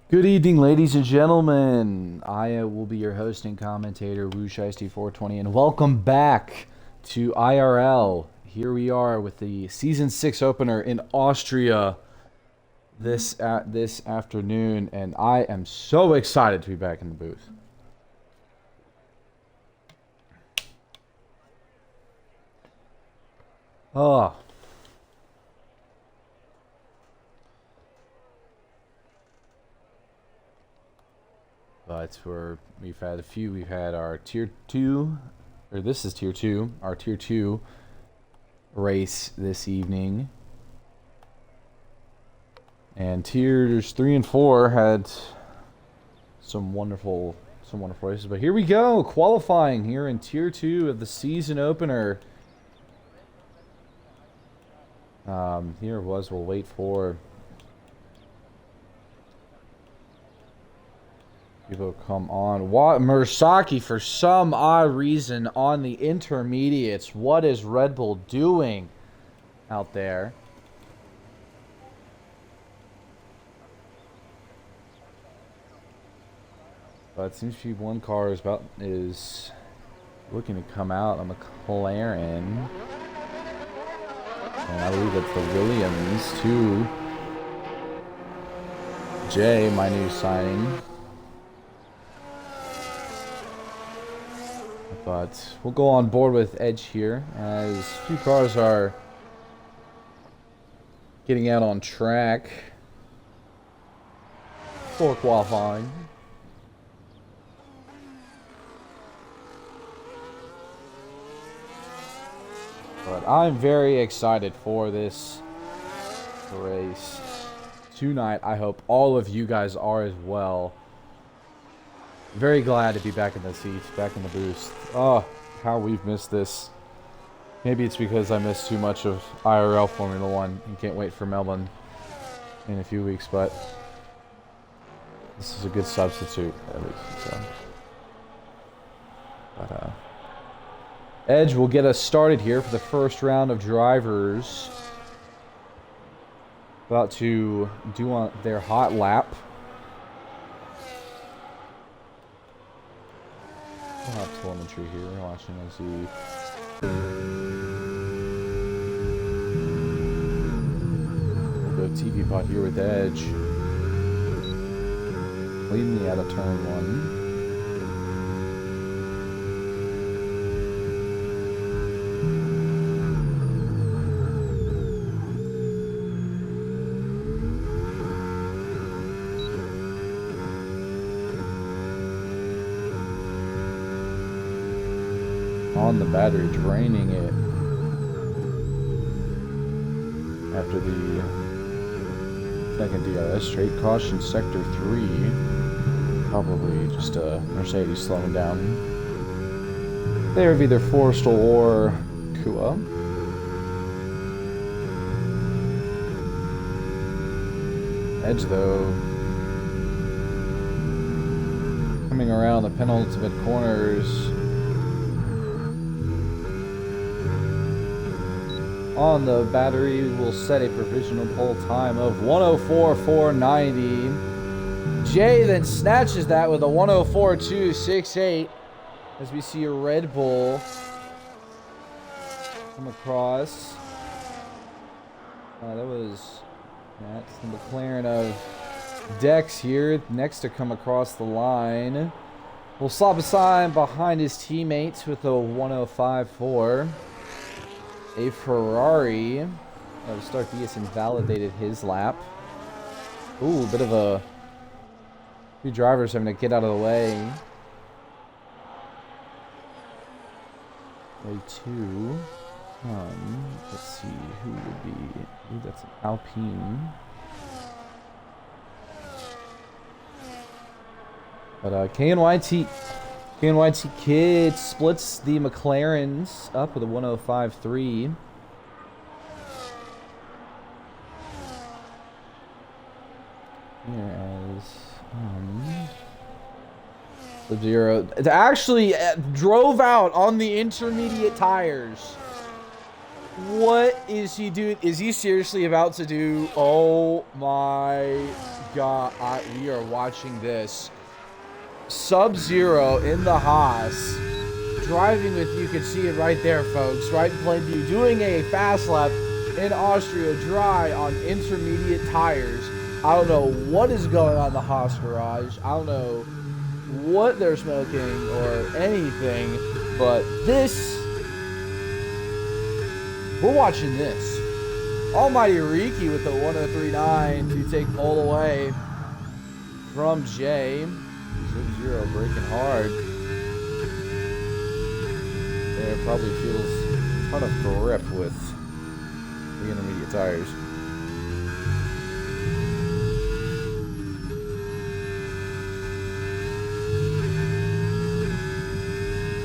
Good evening, ladies and gentlemen. I will be your host and commentator, Shiesty 420, and welcome back to IRL. Here we are with the Season 6 opener in Austria this afternoon, and I am so excited to be back in the booth. Oh. But we've had a few. We've had our Tier 2, or this is Tier 2, our Tier 2 race this evening. And Tiers 3 and 4 had some wonderful races. But here we go, qualifying here in Tier 2 of the season opener. Here it was, we'll wait for people come on. Murasaki, for some odd reason, on the intermediates. What is Red Bull doing out there? But it seems to be one car is looking to come out, a McLaren. And I believe that's the Williams, too. Jay, my new signing. But we'll go on board with Edge here, as a few cars are getting out on track for qualifying. But I'm very excited for this race tonight. I hope all of you guys are as well. Very glad to be back in the seats, back in the booth. Oh, how we've missed this. Maybe it's because I missed too much of IRL Formula 1 and can't wait for Melbourne in a few weeks, but this is a good substitute, at least. So. But, Edge will get us started here for the first round of drivers. About to do on their hot lap. We'll have telemetry here, watching as he... We'll go TV pod here with Edge. Leading me out of turn 1. On the battery, draining it after the second DRS. Straight caution, sector 3. Probably just a Mercedes slowing down. They have either Forrestal or Kua. Edge, though, coming around the penultimate corners. On the battery, will set a provisional pole time of 104.490. Jay then snatches that with a 104.268 as we see a Red Bull come across. That's the McLaren of Dex here, next to come across the line. Will slop aside behind his teammates with a 105.4. A Ferrari. Stark Diaz invalidated his lap. Ooh, a bit of a few drivers having to get out of the way. Way 2. Let's see who would be. Ooh, that's an Alpine. But KNYT Kid splits the McLarens up with a 105.3. Whereas Sub-Zero actually drove out on the intermediate tires. What is he doing? Is he seriously about to do? Oh my god. We are watching this. Sub-Zero in the Haas. Driving with, you can see it right there, folks. Right in plain view. Doing a fast lap in Austria dry on intermediate tires. I don't know what is going on in the Haas garage. I don't know what they're smoking or anything. But this... We're watching this. Almighty Riki with the 1039 to take pole away from Jay. Sub-Zero braking hard. There probably feels a ton of grip with the intermediate tires.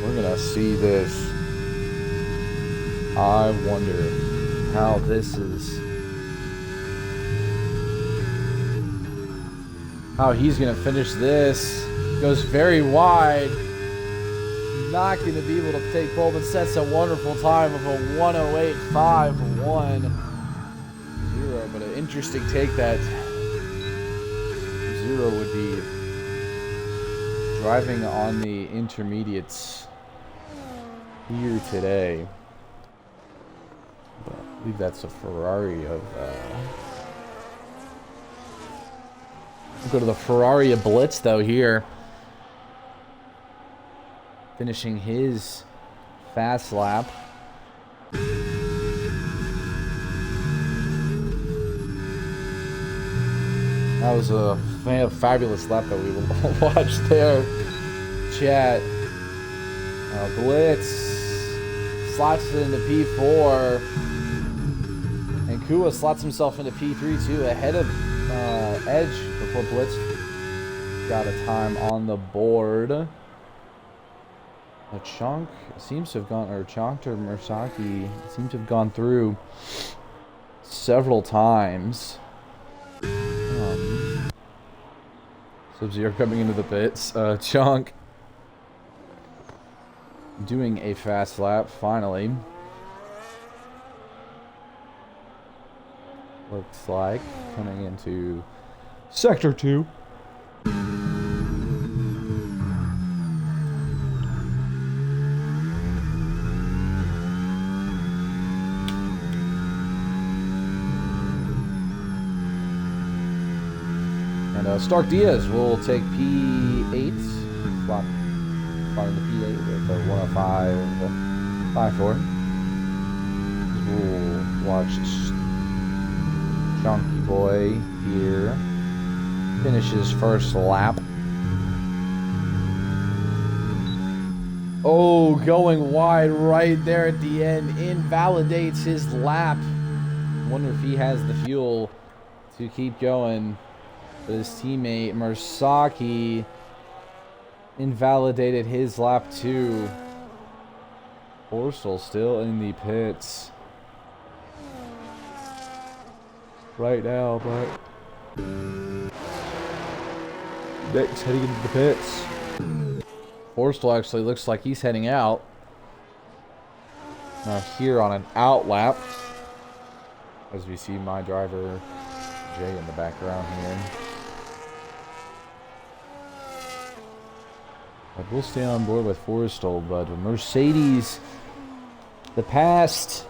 We're gonna see this. I wonder how this is. How he's going to finish this. Goes very wide. Not going to be able to take pole, but sets a wonderful time of a 108.51. But an interesting take that Zero would be driving on the intermediates here today. I believe that's a Ferrari of, we'll go to the Ferrari of Blitz, though, here. Finishing his fast lap. That was a fabulous lap that we watched there. Chat. Blitz slots it into P4. And Kua slots himself into P3 too, ahead of Edge before Blitz got a time on the board. A Chunk seems to have gone, or Chunk or Mursaki seem to have gone through several times. Sub-Zero coming into the pits. Chunk doing a fast lap finally. Looks like coming into Sector 2. And Stark Diaz will take P8. Slot into P8 with a 105.54. We'll watch Chunky Boy here finish his first lap. Oh, going wide right there at the end. Invalidates his lap. Wonder if he has the fuel to keep going. But his teammate Mursaki invalidated his lap too. Borstel still in the pits right now, but Nick's heading into the pits. Borstel actually looks like he's heading out. Now here on an out lap, as we see my driver Jay in the background here. But we'll stay on board with Forrestal, but Mercedes, last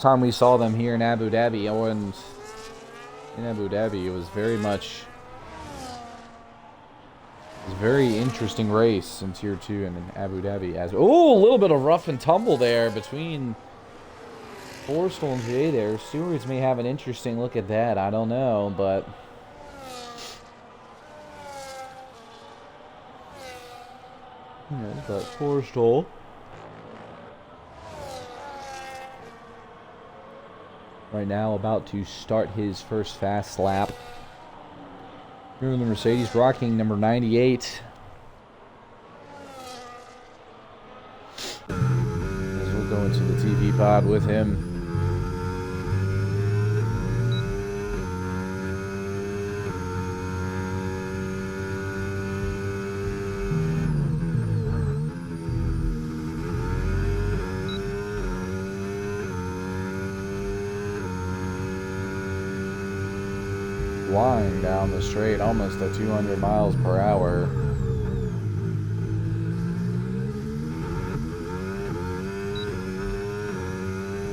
time we saw them here in Abu Dhabi, and in Abu Dhabi, it was very interesting race in Tier 2 and in Abu Dhabi. A little bit of rough and tumble there between Forrestal and Jay there. Stewards may have an interesting look at that, I don't know, but Forrestal right now about to start his first fast lap. Here in the Mercedes, rocking number 98. As we'll go into the TV pod with him. flying down the straight, almost at 200 miles per hour.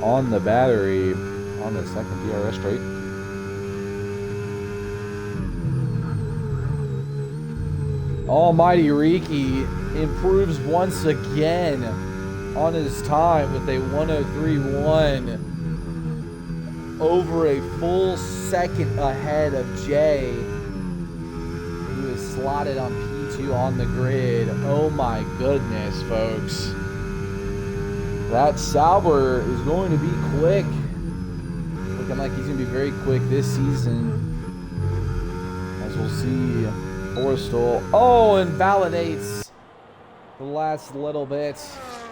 On the battery, on the second DRS straight. Almighty Riki improves once again on his time with a 103.1, over a full second ahead of Jay, who is slotted on P2 on the grid. Oh my goodness, folks. That Sauber is going to be quick. Looking like he's going to be very quick this season. As we'll see, Forstall, invalidates the last little bit.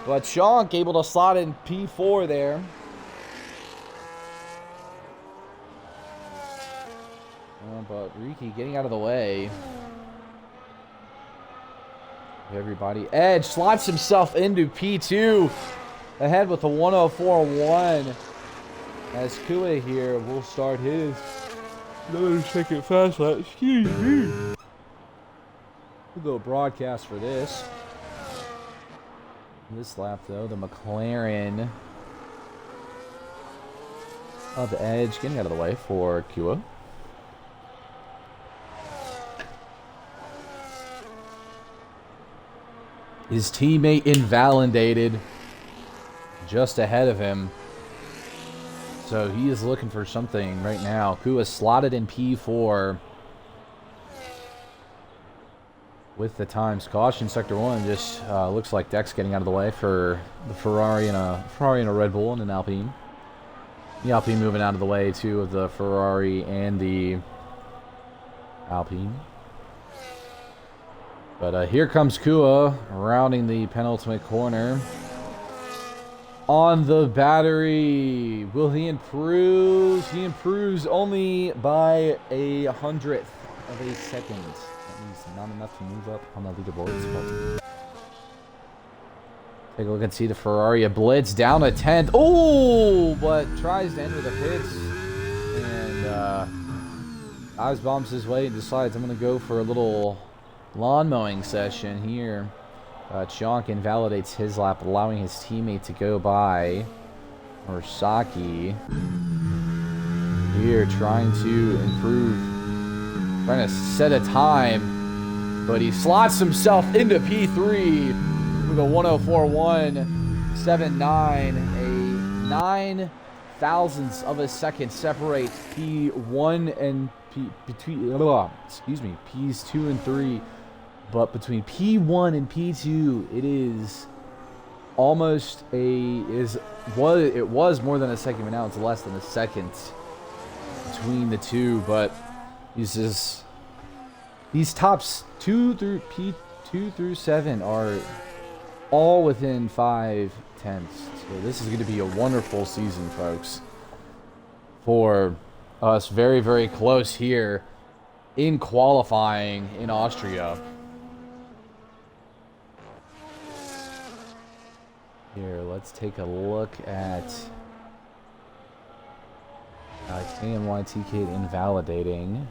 But Shonk able to slot in P4 there. But Riki getting out of the way. Everybody. Edge slots himself into P2. Ahead with a 104.1. As Kua here will start his another second fast lap. Excuse me. We'll go broadcast for this. This lap, though, the McLaren of Edge getting out of the way for Kua. His teammate invalidated just ahead of him. So he is looking for something right now. Kua slotted in P4. With the times, caution sector 1 just looks like Dex getting out of the way for the Ferrari and a Red Bull and an Alpine. The Alpine moving out of the way too of the Ferrari and the Alpine. But here comes Kua rounding the penultimate corner. On the battery, will he improve? He improves only by 1/100th of a second. Not enough to move up on the leaderboards, but take a look and see the Ferrari. A blitz down a 10th. Oh, but tries to enter the pits and eyes bombs his way and decides I'm going to go for a little lawn mowing session here. Chonk invalidates his lap, allowing his teammate to go by. Orsaki here trying to improve, trying to set a time. But he slots himself into P3 with a 104.179. A 9 thousandths of a second separates P1 and P's 2 and 3. But between P1 and P2, it is almost it was more than a second, but now it's less than a second between the two. But these tops 2 through 7 are all within 5/10. So this is going to be a wonderful season, folks, for us. Very, very close here in qualifying in Austria. Here, let's take a look at KMYTK invalidating.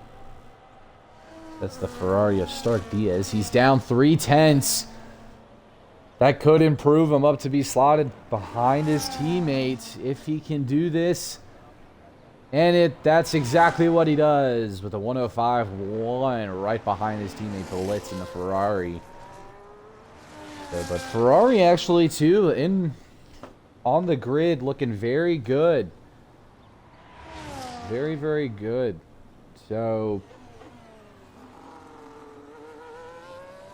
That's the Ferrari of Stark Diaz. He's down 3/10. That could improve him up to be slotted behind his teammate if he can do this. And that's exactly what he does with a 105.1 right behind his teammate Blitz in the Ferrari. But Ferrari actually too on the grid looking very good. Very, very good. So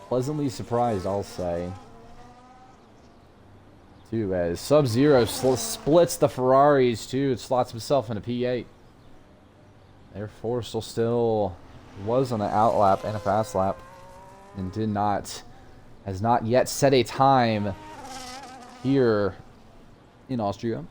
pleasantly surprised, I'll say. Too, as Sub-Zero splits the Ferraris too. It slots himself into P8. Their Forstall still was on an outlap and a fast lap, and has not yet set a time here in Austria.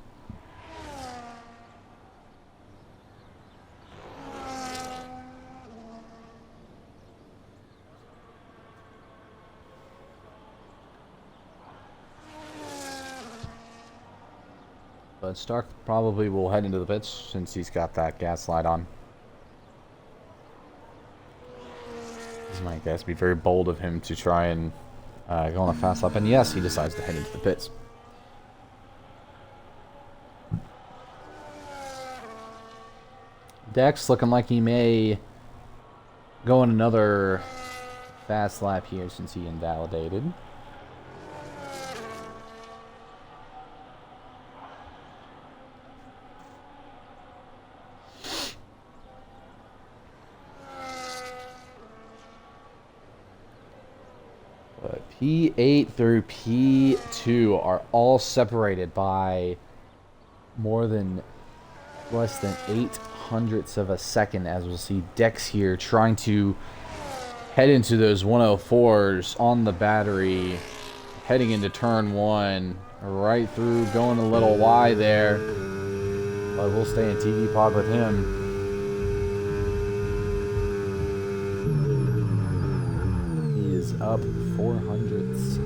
But Stark probably will head into the pits since he's got that gas light on. This might, guys, be very bold of him to try and go on a fast lap. And yes, he decides to head into the pits. Dex looking like he may go on another fast lap here since he invalidated. But P8 through P2 are all separated by less than 0.08 of a second, as we'll see Dex here trying to head into those 104s on the battery, heading into turn 1, right through, going a little wide there, but we'll stay in TV pod with him. He is up 400ths.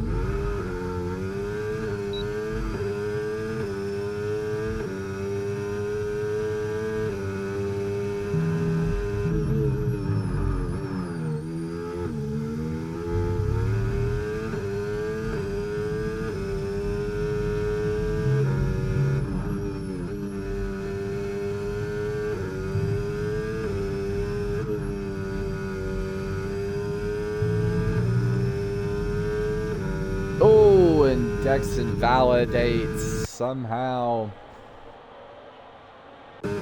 Dex invalidates somehow. Let's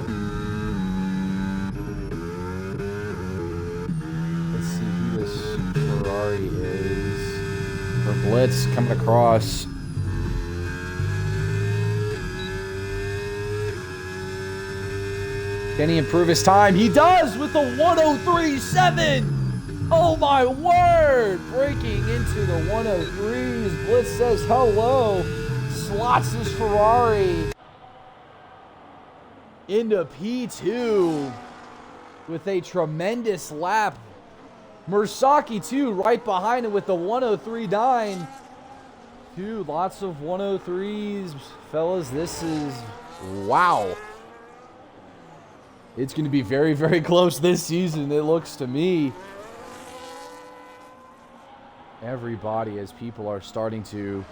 see who this Ferrari is. For Blitz coming across. Can he improve his time? He does with the 103.7. Oh my word! Breaking into the 103s. Blitz says hello. Slots his Ferrari into P2 with a tremendous lap. Mersaki too, right behind him with the 103.9. Dude, lots of 103s. Fellas, this is wow. It's going to be very, very close this season, it looks to me. Everybody, as people are starting to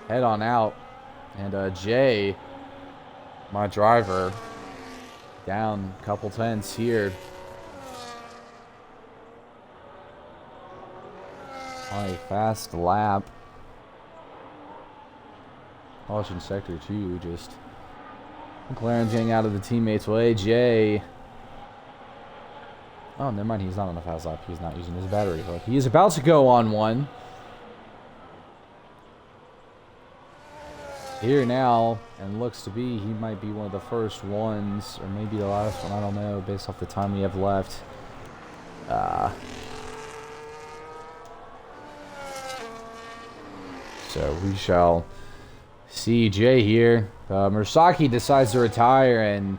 head on out. And Jay, my driver, down a couple tenths here. On a fast lap. Caution sector 2, just McLaren getting out of the teammates' way. Jay. Oh, never mind. He's not on a fast lap. He's not using his battery hook. He is about to go on one. Here now, and looks to be, he might be one of the first ones, or maybe the last one. I don't know, based off the time we have left. So we shall see Jay here. Mersaki decides to retire and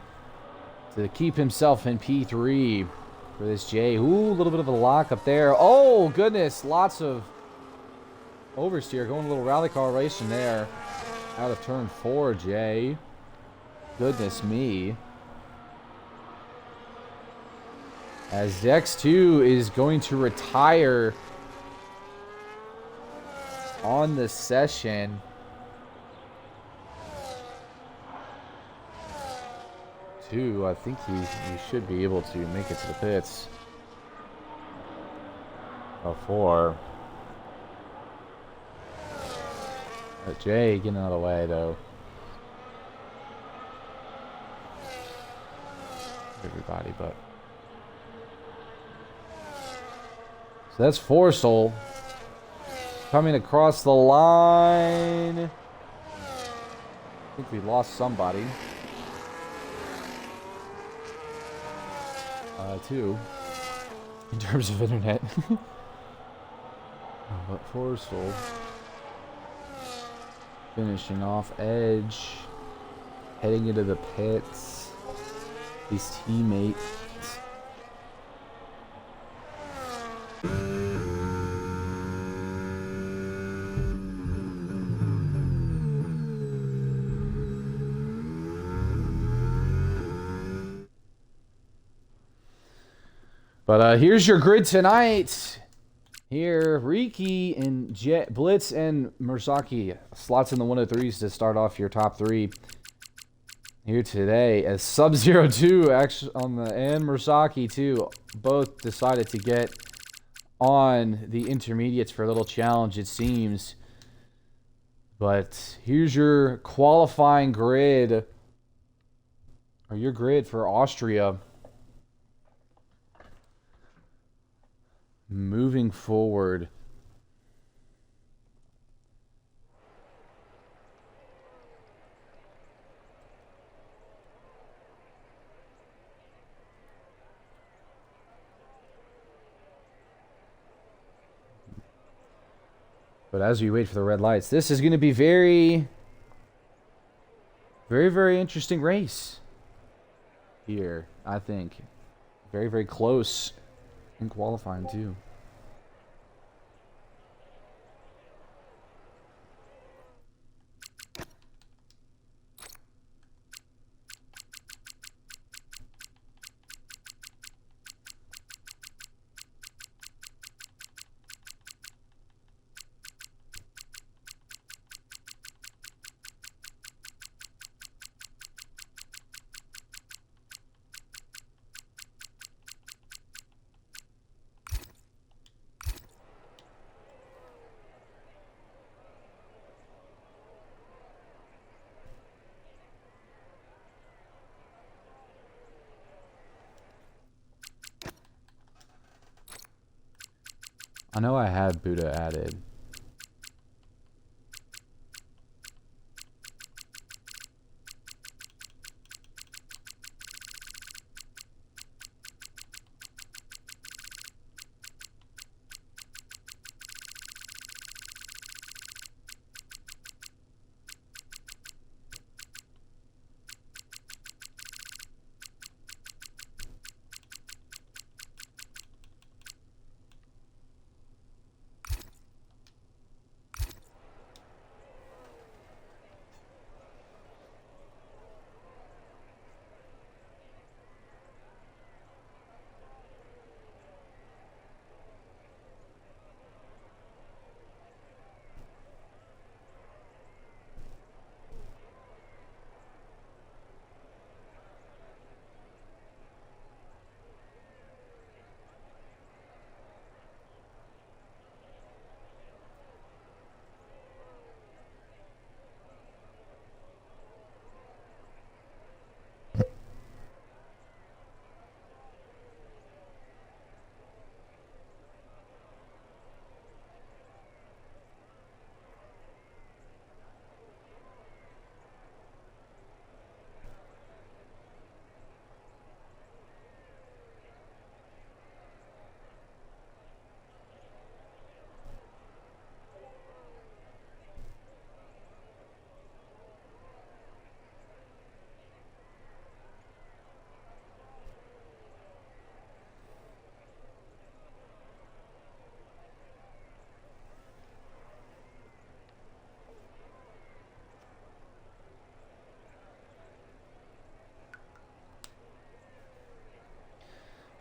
to keep himself in P3 for this Jay. Ooh, a little bit of a lock up there. Oh, goodness. Lots of oversteer. Going a little rally car racing there. Out of turn 4, Jay. Goodness me. As X2 is going to retire on the session. I think he should be able to make it to the pits. 4. Jay getting out of the way though. Everybody but. So that's Forstall coming across the line. I think we lost somebody. Too, in terms of internet. But Forstall finishing off Edge, heading into the pits. His teammates. But here's your grid tonight. Here, Riki and Blitz and Mursaki. Slots in the 103s to start off your top 3 here today. As Sub-Zero 2 actually on the and Mursaki too both decided to get on the intermediates for a little challenge, it seems. But here's your qualifying grid, or your grid for Austria. Moving forward. But as we wait for the red lights, this is going to be very interesting race here, I think. Very, very close in qualifying, too. I know I had Buddha added.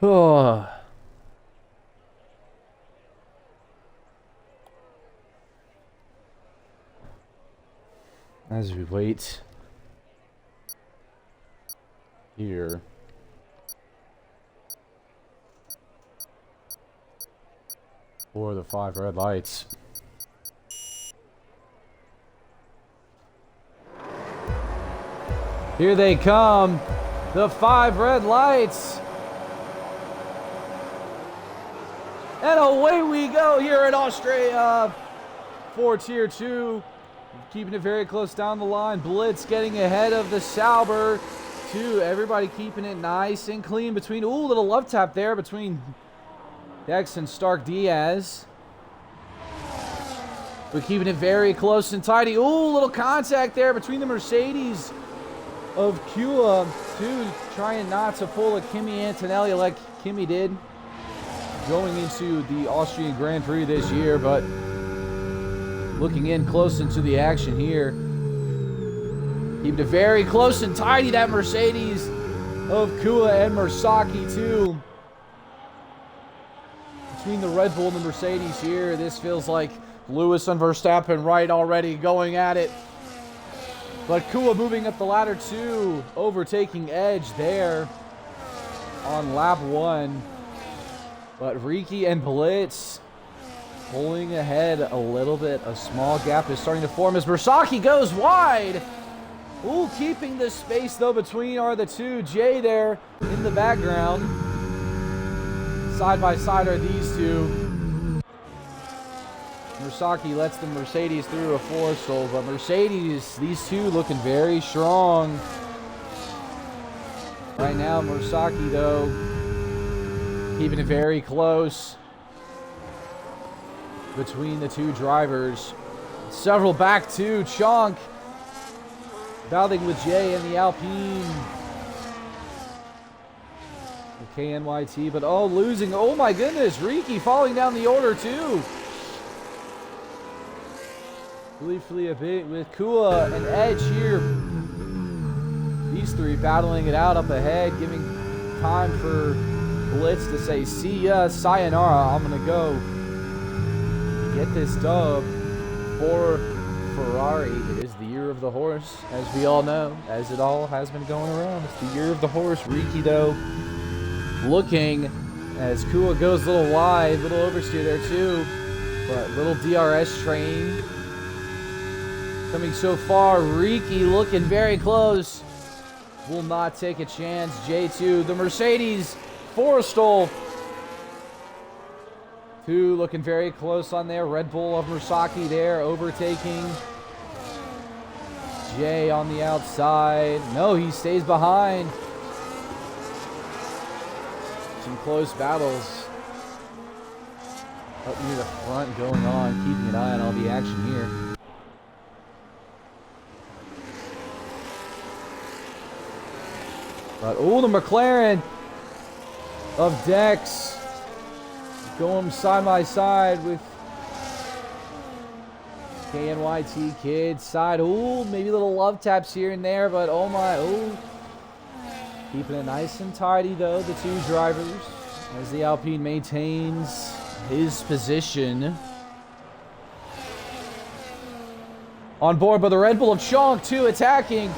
Oh. As we wait here. For the 5 red lights. Here they come. The 5 red lights. And away we go here in Austria for Tier 2. Keeping it very close down the line. Blitz getting ahead of the Sauber. 2. Everybody keeping it nice and clean between... Ooh, little love tap there between Dex and Stark Diaz. We're keeping it very close and tidy. Ooh, little contact there between the Mercedes of Kua. 2. Trying not to pull a Kimi Antonelli like Kimi did going into the Austrian Grand Prix this year, but looking in close into the action here. Keeping it very close and tidy, that Mercedes of Kua and Mursaki too. between the Red Bull and the Mercedes here. This feels like Lewis and Verstappen right already going at it. But Kua moving up the ladder too, overtaking Edge there on lap 1. But Riki and Blitz pulling ahead a little bit. A small gap is starting to form as Bersaki goes wide. Ooh, keeping the space though between are the two. Jay there in the background. Side by side are these two. Bersaki lets the Mercedes through a Forrestal, but Mercedes, these two looking very strong. Right now, Bersaki though, keeping it very close between the two drivers. Several back to Chonk, battling with Jay and the Alpine. The KNYT, but oh, losing. Oh my goodness, Riki falling down the order too. Briefly a bit with Kua and Edge here. These three battling it out up ahead, giving time for Blitz to say, see ya, sayonara. I'm going to go get this dub for Ferrari. It is the year of the horse, as we all know, as it all has been going around. It's the year of the horse. Riki, though, looking as Kua goes a little wide, little oversteer there too, but little DRS train coming so far. Riki looking very close. Will not take a chance. J2, the Mercedes, Forrestal. 2 looking very close on there. Red Bull of Bersaki there, overtaking. Jay on the outside. No, he stays behind. Some close battles up near the front going on. Keeping an eye on all the action here. But, oh, the McLaren of Dex going side by side with KNYT Kids side. Oh, maybe little love taps here and there, but oh my, oh. Keeping it nice and tidy though, the two drivers, as the Alpine maintains his position. On board by the Red Bull of Chonk too, attacking.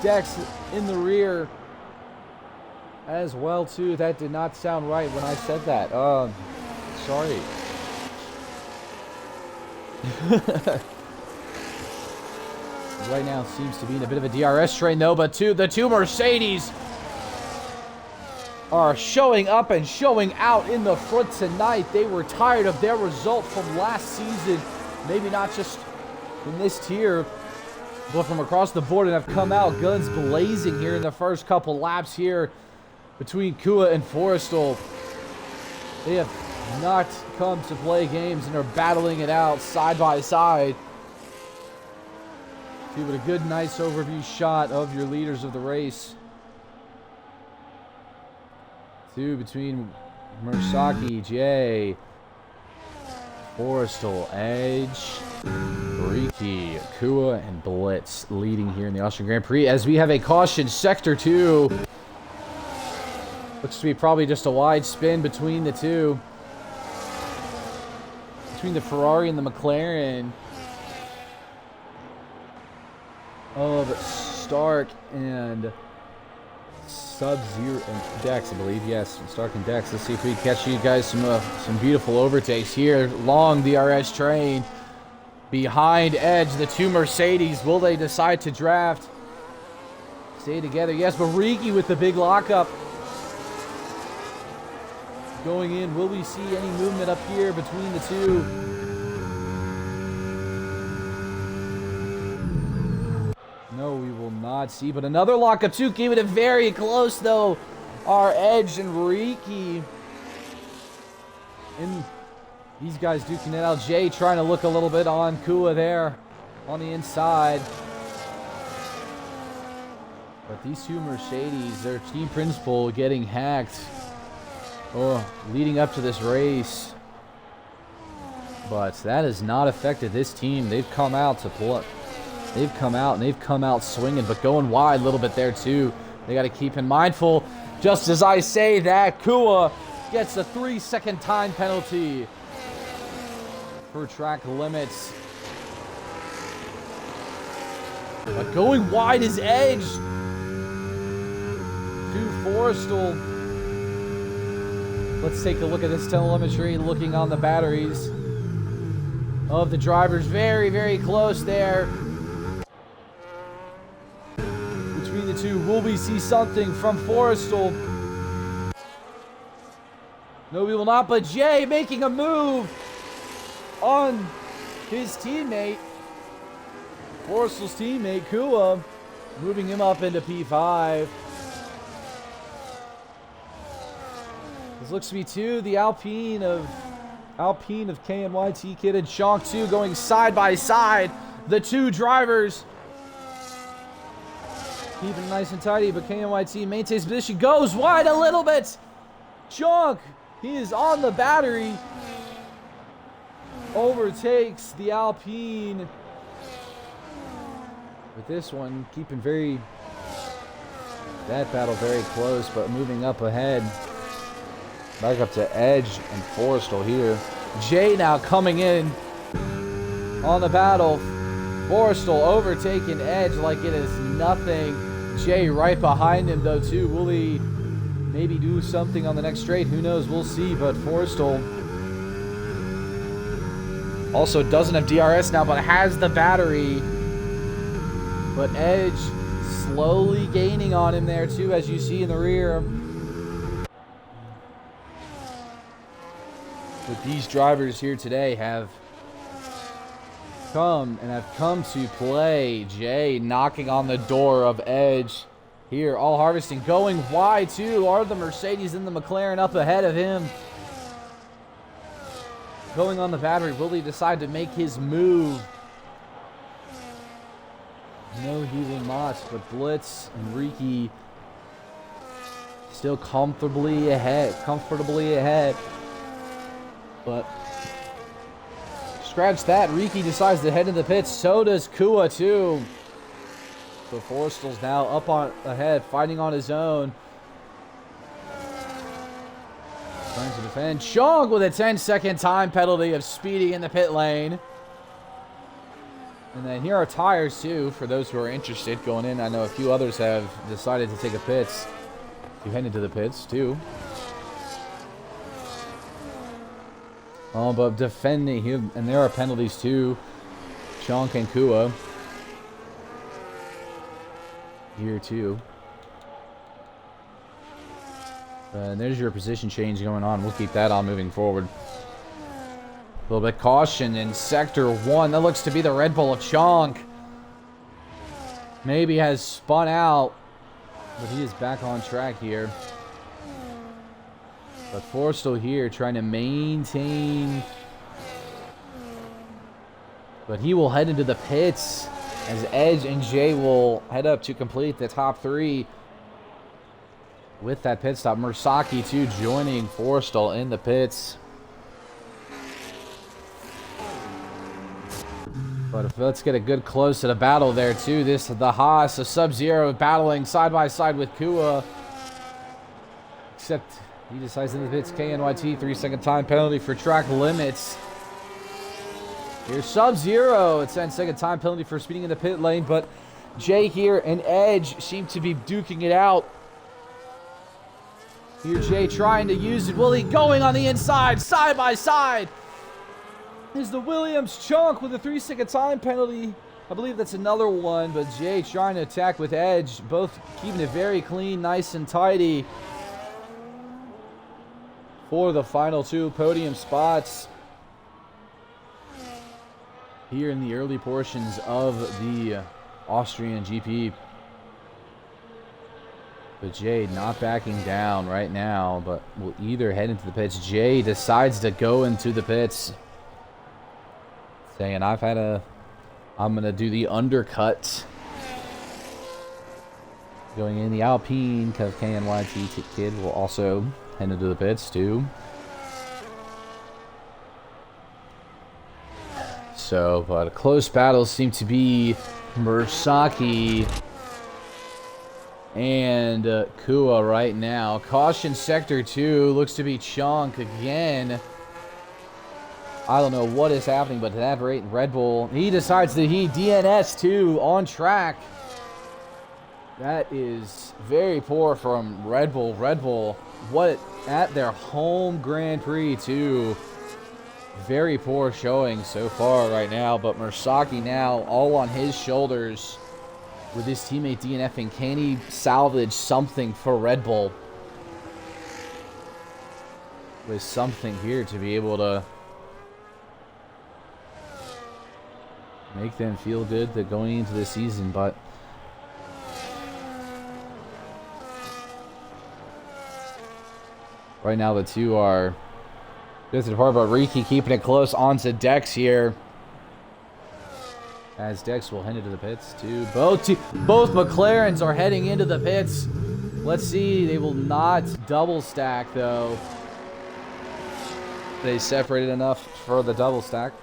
Dex in the rear as well too. That did not sound right when I said that. Sorry. Right now seems to be in a bit of a DRS train though, but the two Mercedes are showing up and showing out in the front tonight. They were tired of their result from last season. Maybe not just in this tier, but from across the board, and have come out guns blazing here in the first couple laps here between Kua and Forrestal. They have not come to play games and are battling it out side by side. Give it a good, nice overview shot of your leaders of the race. 2 between Bersaki, Jay, Forrestal, Edge, Riki, Kua, and Blitz leading here in the Austrian Grand Prix as we have a caution. Sector 2. Looks to be probably just a wide spin between the two. Between the Ferrari and the McLaren of Stark and Sub-Zero and Dex, I believe. Yes, Stark and Dex. Let's see if we can catch you guys some beautiful overtakes here. Long DRS train behind Edge. The two Mercedes. Will they decide to draft? Stay together. Yes, but Riki with the big lockup going in. Will we see any movement up here between the two? No, we will not see. But another lockup too. Keeping it very close though. Our Edge and Riki. And these guys duking it out. Jay trying to look a little bit on Kua there on the inside. But these two Mercedes, their team principal getting hacked. Oh, leading up to this race. But that has not affected this team. They've come out to play. They've come out and they've come out swinging, but going wide a little bit there too. They got to keep in mindful. Just as I say that, Kua gets a 3-second time penalty for track limits. But going wide is Edge to Forrestal. Let's take a look at this telemetry, looking on the batteries of the drivers. Very, very close there. Between the two, will we see something from Forrestal? No, we will not, but Jay making a move on his teammate. Forrestal's teammate, Kua, moving him up into P5. This looks to be the Alpine of KNYT Kid and Chonk 2 going side by side. The two drivers keeping it nice and tidy, but KNYT maintains position, goes wide a little bit. Chonk, he is on the battery, overtakes the Alpine. With this one, keeping that battle very close, but moving up ahead. Back up to Edge and Forrestal here. Jay now coming in on the battle. Forrestal overtaking Edge like it is nothing. Jay right behind him though too. Will he maybe do something on the next straight? Who knows? We'll see. But Forrestal also doesn't have DRS now, but has the battery. But Edge slowly gaining on him there too, as you see in the rear. But these drivers here today have come to play. Jay knocking on the door of Edge here, all harvesting, going wide too. Are the Mercedes and the McLaren up ahead of him? Going on the battery, will he decide to make his move? No Healing Mott's, but Blitz and Riki still comfortably ahead. But scratch that, Riki decides to head into the pits. So does Kua too. So Forrestal's now up on ahead, fighting on his own. Trying to defend. Chong with a 10-second time penalty of speeding in the pit lane. And then here are tires too, for those who are interested going in. I know a few others have decided to take a pits, to head into the pits too. Oh, but defending here, and there are penalties too. Chonk and Kua here too. And there's your position change going on. We'll keep that on moving forward. A little bit caution in Sector 1. That looks to be the Red Bull of Chonk. Maybe has spun out, but he is back on track here. But Forrestal here trying to maintain. But he will head into the pits as Edge and Jay will head up to complete the top three with that pit stop. Mersaki too joining Forrestal in the pits. But let's get a good close to the battle there too. The Haas of Sub-Zero battling side by side with Kua. Except he decides in the pits. KNYT 3-second time penalty for track limits. Here's Sub-Zero. It's 10-second time penalty for speeding in the pit lane. But Jay here and Edge seem to be duking it out. Here Jay trying to use it. Willie going on the inside, side by side. Is the Williams Chunk with a 3-second time penalty. I believe that's another one, but Jay trying to attack with Edge. Both keeping it very clean, nice and tidy for the final two podium spots here in the early portions of the Austrian GP. But Jay not backing down right now, but will either head into the pits. Jay decides to go into the pits, saying, I'm going to do the undercut. Going in the Alpine, because KNYT Kid will also head into the pits too. So, but a close battle seem to be Mersaki and Kua right now. Caution sector 2 looks to be Chunk again. I don't know what is happening, but at that rate, Red Bull, he decides that he DNS2 on track. That is very poor from Red Bull. Red Bull, what, at their home Grand Prix too. Very poor showing so far right now, but Mercedes now all on his shoulders with his teammate DNFing. Can he salvage something for Red Bull? With something here to be able to make them feel good that going into the season, but right now the two are drifted apart, but Riki keeping it close onto Dex here. As Dex will head into the pits too. Both McLarens are heading into the pits. Let's see, they will not double stack though. They separated enough for the double stack.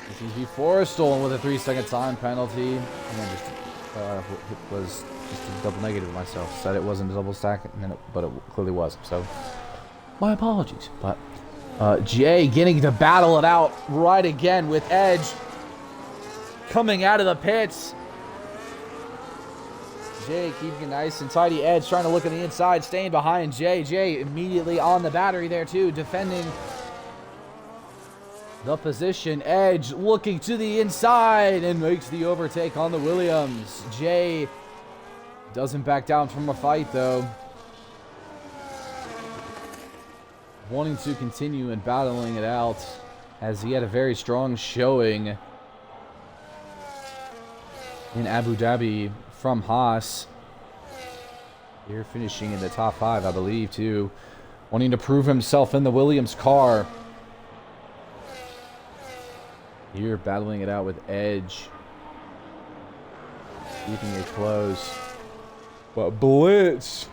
This is Forrestal with a 3-second time penalty. And then was just a double negative myself. Said it wasn't a double stack, and then but it clearly was. So my apologies. But Jay getting to battle it out right again with Edge coming out of the pits. Jay keeping a nice and tidy. Edge trying to look on the inside, staying behind Jay. Jay immediately on the battery there too, defending the position. Edge looking to the inside and makes the overtake on the Williams. Jay doesn't back down from a fight though. Wanting to continue and battling it out as he had a very strong showing in Abu Dhabi from Haas. Here finishing in the top 5, I believe, too. Wanting to prove himself in the Williams car. Here battling it out with Edge. Keeping it close. But Blitz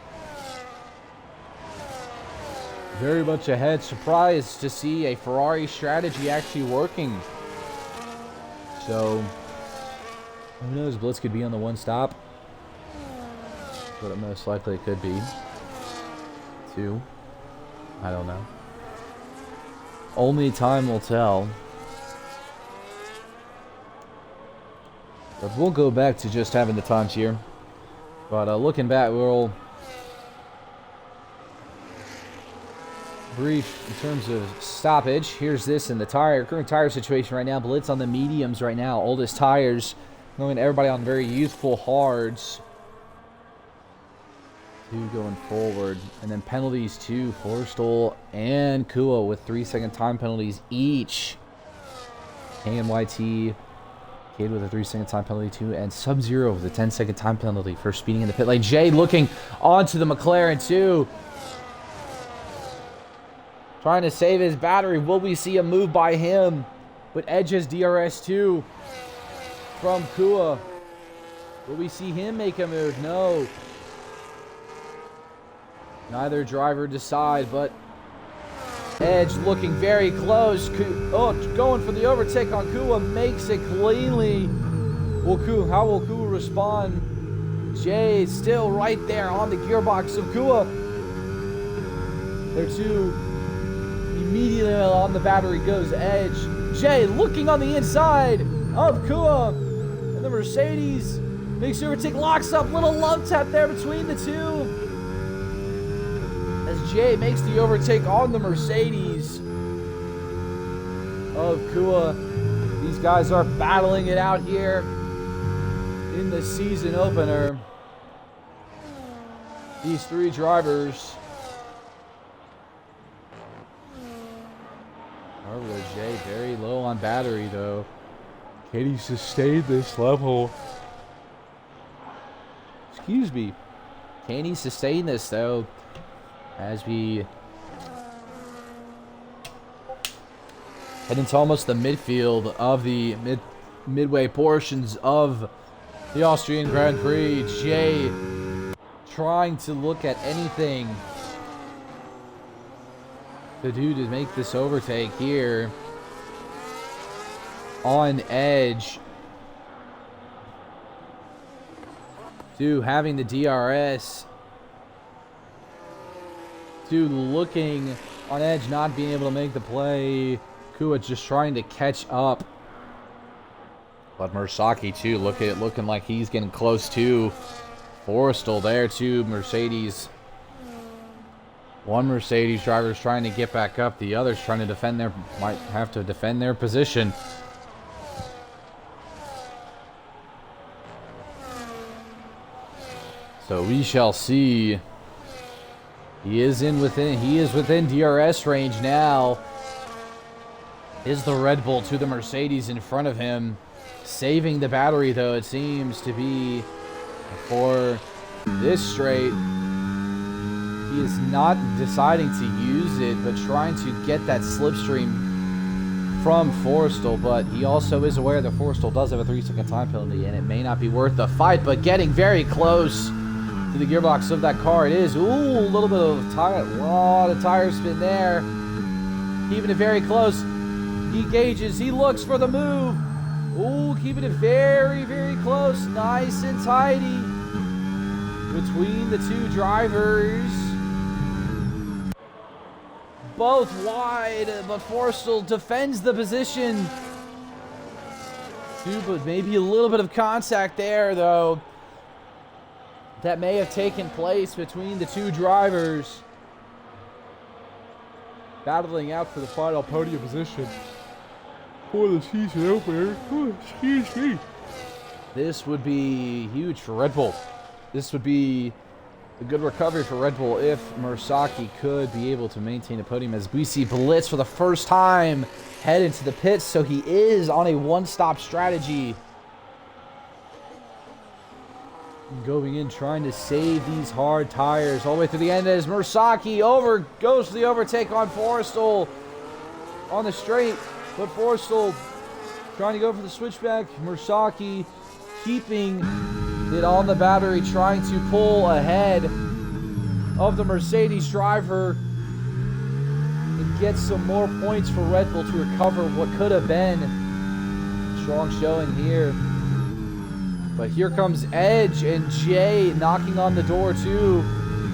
very much ahead. Surprised to see a Ferrari strategy actually working. So who knows, Blitz could be on the one stop. But it most likely could be 2. I don't know. Only time will tell. But we'll go back to just having the times here. But looking back, we'll brief in terms of stoppage. Here's this in the current tire situation right now. Blitz on the mediums right now. Oldest tires. Knowing everybody on very youthful hards. 2 going forward. And then penalties too. Forrestal and Kua with 3-second time penalties each. KNYT Cade with a 3-second time penalty too. And Sub-Zero with a 10-second time penalty for speeding in the pit lane. Jay looking onto the McLaren too. Trying to save his battery. Will we see a move by him? But Edge has DRS too. From Kua. Will we see him make a move? No. Neither driver decide, but Edge looking very close. Going for the overtake on Kua. Makes it cleanly. How will Kua respond? Jay still right there on the gearbox of Kua. They're 2. Immediately on the battery goes Edge. Jay looking on the inside of Kua. And the Mercedes makes the overtake, locks up. Little love tap there between the 2. As Jay makes the overtake on the Mercedes of Kua. These guys are battling it out here in the season opener. These 3 drivers. However, Jay very low on battery though. Can he sustain this level? Excuse me. Can he sustain this though? As we head into almost the midfield of the midway portions of the Austrian Grand Prix. Jay trying to look at anything to do to make this overtake here on Edge. to having the DRS, to looking on edge, not being able to make the play. Kua just trying to catch up. But Mersaky too, looking like he's getting close to Forrestal there too. Mercedes. One Mercedes driver is trying to get back up. The other's trying to defend their, might have to defend their position. So we shall see. He is within DRS range now. Is the Red Bull to the Mercedes in front of him. Saving the battery though, it seems to be for this straight. He is not deciding to use it, but trying to get that slipstream from Forrestal. But he also is aware that Forrestal does have a 3-second time penalty, and it may not be worth the fight. But getting very close to the gearbox of that car, it is. Ooh, a little bit of tire, a lot of tire spin there. Keeping it very close. He gauges. He looks for the move. Ooh, keeping it very, very close. Nice and tidy between the two drivers. Both wide, but Forrestal defends the position. But maybe a little bit of contact there, though, that may have taken place between the two drivers. Battling out for the final podium position for the season opener. Oh, excuse me. This would be huge for Red Bull. This would be a good recovery for Red Bull if Mersaky could be able to maintain a podium, as we see Blitz for the first time head into the pits, so he is on a one-stop strategy. Going in, trying to save these hard tires all the way through the end as Mersaky goes for the overtake on Forrestal on the straight, but Forrestal trying to go for the switchback. Mersaky keeping it on the battery, trying to pull ahead of the Mercedes driver and get some more points for Red Bull to recover what could have been a strong showing here. But here comes Edge and Jay knocking on the door too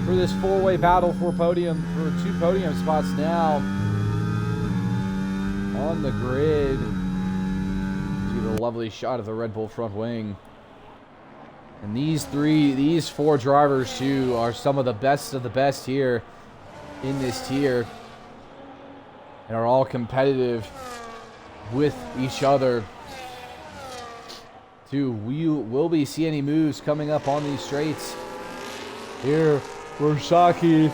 for this four-way battle for two podium spots now on the grid. See the lovely shot of the Red Bull front wing. And these four drivers too are some of the best here in this tier, and are all competitive with each other. Will we see any moves coming up on these straights? Here, Mersaky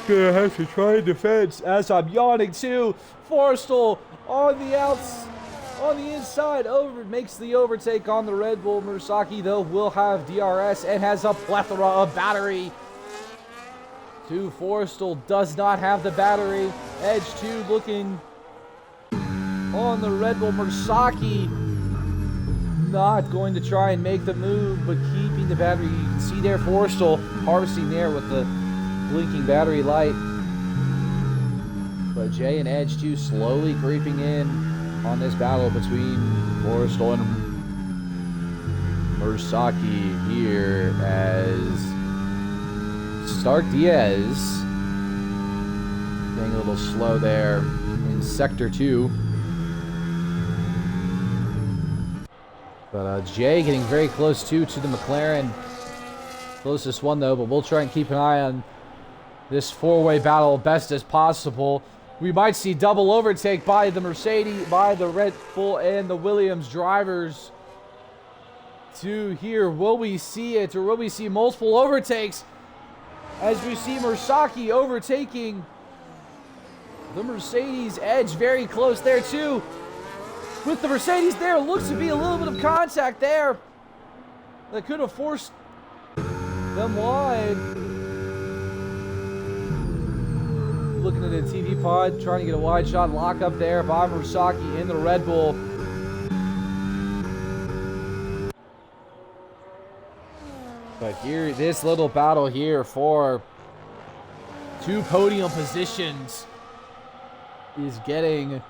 gonna have to try and defense as I'm yawning too. Forrestal on the inside, makes the overtake on the Red Bull. Mersaky, though, will have DRS and has a plethora of battery. Forrestal does not have the battery. Edge 2 looking on the Red Bull. Mersaky not going to try and make the move, but keeping the battery. You can see there Forrestal harvesting there with the blinking battery light. But Jay and Edge 2 slowly creeping in on this battle between Forrestal and Mersaky here, as Stark Diaz getting a little slow there in Sector 2. But Jay getting very close to the McLaren. Closest one though, but we'll try and keep an eye on this four-way battle best as possible. We might see double overtake by the Mercedes, by the Red Bull and the Williams drivers. Here, will we see it, or will we see multiple overtakes? As we see Mersaky overtaking the Mercedes. Edge very close there too. With the Mercedes there, looks to be a little bit of contact there that could have forced them wide. Looking at the TV pod, trying to get a wide shot lock up there by Mersaky in the Red Bull. But here, this little battle here for two podium positions is getting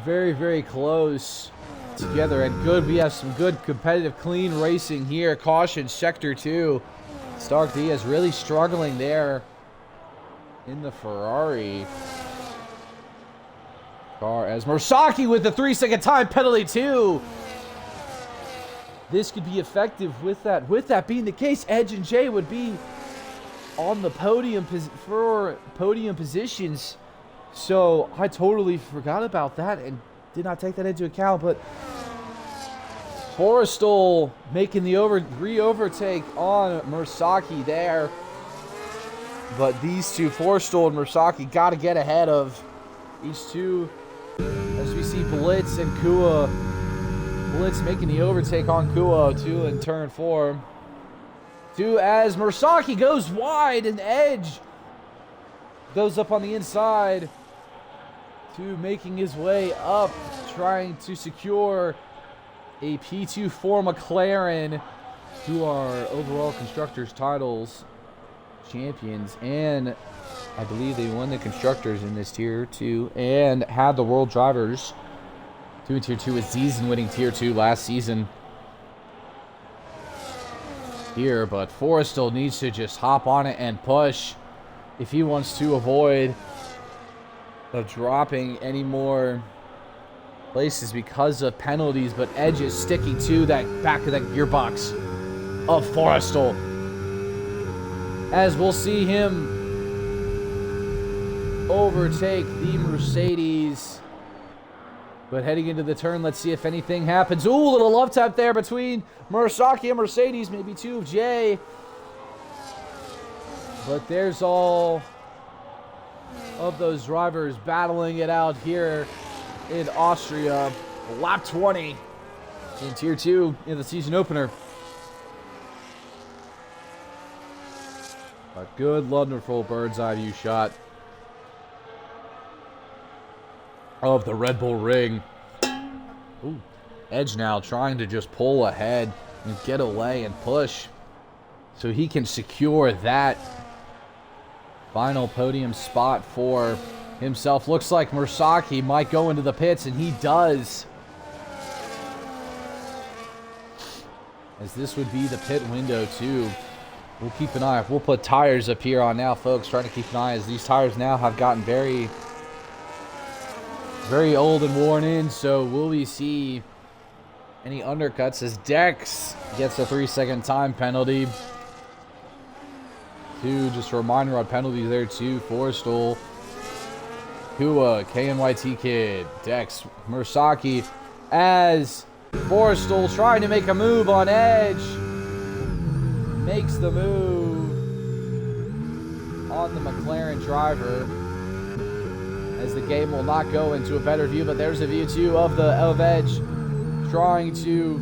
very, very close. together. And good, we have some good competitive clean racing here. Caution, sector 2. Stark Diaz really struggling there in the Ferrari car, as Mersacky with the 3-second time penalty too. This could be effective with that. With that being the case, Edge and Jay would be on the podium for podium positions. So I totally forgot about that and did not take that into account. But Forrestal making the re-overtake on Mersacky there. But these two, Forrestal and Mersacky, got to get ahead of each two. As we see Blitz and Kua. Blitz making the overtake on Kuo, 2 in turn 4. 2 as Mersacky goes wide and Edge goes up on the inside. 2 making his way up, trying to secure a P2 for McLaren, who are overall constructors titles champions, and I believe they won the constructors in this tier 2 and had the world drivers 2 in tier 2 with season-winning tier 2 last season here. But Forrestal needs to just hop on it and push if he wants to avoid dropping any more places because of penalties. But Edge is sticking to that back of that gearbox of Forrestal, as we'll see him overtake the Mercedes. But heading into the turn, let's see if anything happens. Ooh, little love tap there between Mersacky and Mercedes, maybe 2 of Jay. But there's all of those drivers battling it out here in Austria. Lap 20 in tier 2 in the season opener. A good, wonderful bird's eye view shot of the Red Bull Ring. Ooh. Edge now trying to just pull ahead and get away and push so he can secure that final podium spot for himself. Looks like Mersacky might go into the pits, and he does, as this would be the pit window too. We'll keep an eye. We'll put tires up here on now, folks, trying to keep an eye, as these tires now have gotten very old and worn in. So will we see any undercuts as Dex gets a 3-second time penalty? 2, just a reminder on penalties there too. Forrestal, Kua, KNYT Kid, Dex, Mersacky, as Forrestal trying to make a move on Edge. Makes the move on the McLaren driver, as the game will not go into a better view, but there's a view too of Edge trying to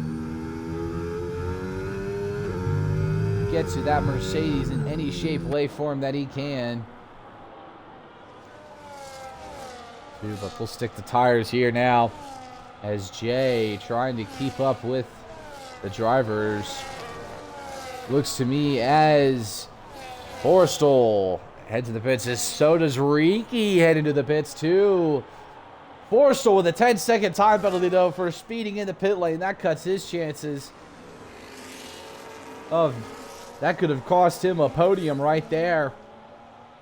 get to that Mercedes in any shape, way, form that he can. But we'll stick the tires here now, as Jay trying to keep up with the drivers. Looks to me as Forrestal head to the pits, as so does Riki head into the pits too. Forrestal with a 10-second time penalty though for speeding in the pit lane. That cuts his chances of, that could have cost him a podium right there.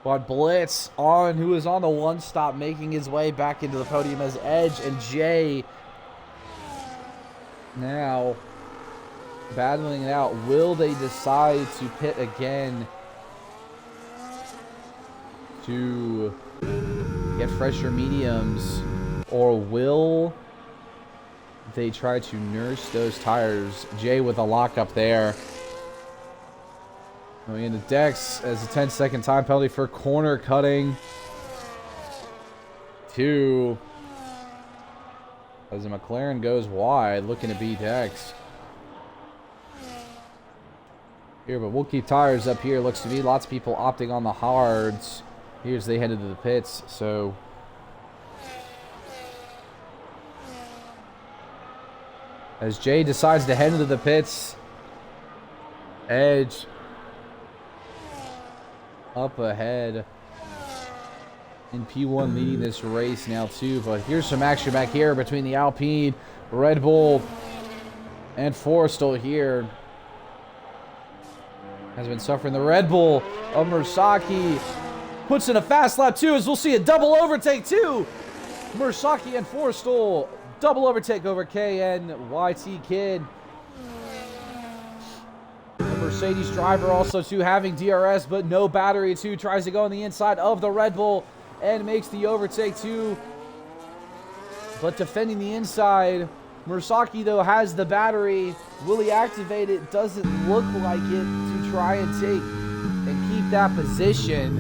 But Blitz on, who is on the one stop, making his way back into the podium, as Edge and Jay now battling it out. Will they decide to pit again to get fresher mediums, or will they try to nurse those tires? Jay with a lockup there. Going into Dex as a 10-second time penalty for corner cutting. 2 as the McLaren goes wide, looking to beat Dex here, but we'll keep tires up here. Looks to me lots of people opting on the hards here as they head into the pits. So as Jay decides to head into the pits, Edge up ahead in P1 leading this race now too. But here's some action back here between the Alpine, Red Bull, and Forrestal here. Has been suffering. The Red Bull of Mersacky puts in a fast lap too, as we'll see a double overtake too. Mersacky and Forrestal double overtake over KNYT Kid. The Mercedes driver also too having DRS but no battery too, tries to go on the inside of the Red Bull and makes the overtake too. But defending the inside, Mersacky though has the battery. Will he activate it? Doesn't look like it, to try and take and keep that position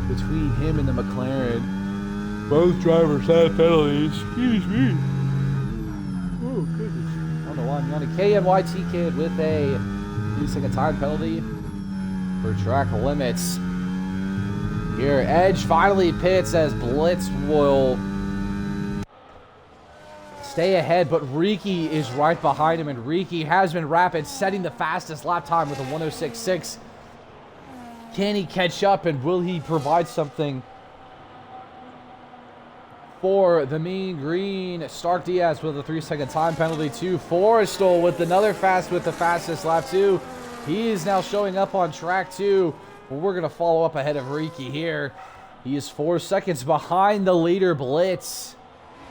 between him and the McLaren. Both drivers had penalties. Excuse me. Oh goodness. On the line, on a KNYT Kid with a 3-second time penalty for track limits. Here, Edge finally pits as Blitz will stay ahead, but Riki is right behind him, and Riki has been rapid, setting the fastest lap time with a 106.6. Can he catch up, and will he provide something for the Mean Green? Stark Diaz with a 3-second time penalty too. Forrestal with another fast with the fastest lap too. He is now showing up on track too. Well, we're going to follow up ahead of Riki here. He is 4 seconds behind the leader Blitz.